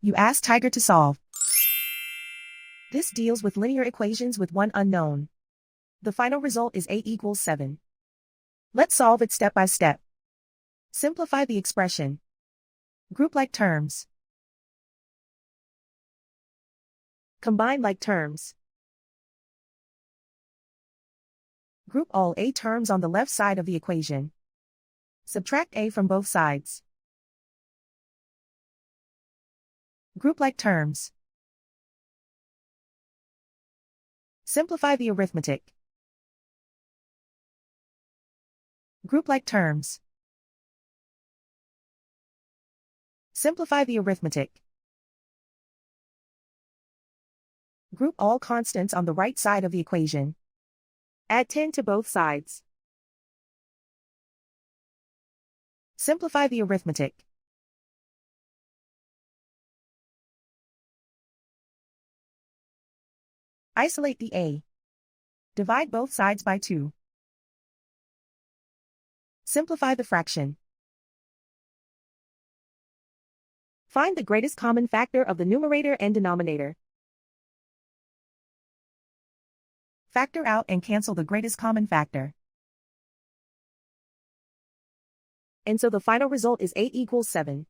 You ask Tiger to solve. This deals with linear equations with one unknown. The final result is a equals 7. Let's solve it step by step. Simplify the expression. Group like terms. Combine like terms. Group all a terms on the left side of the equation. Subtract a from both sides. Group like terms. Simplify the arithmetic. Group like terms. Simplify the arithmetic. Group all constants on the right side of the equation. Add 10 to both sides. Simplify the arithmetic. Isolate the a. Divide both sides by 2. Simplify the fraction. Find the greatest common factor of the numerator and denominator. Factor out and cancel the greatest common factor. And so the final result is a equals 7.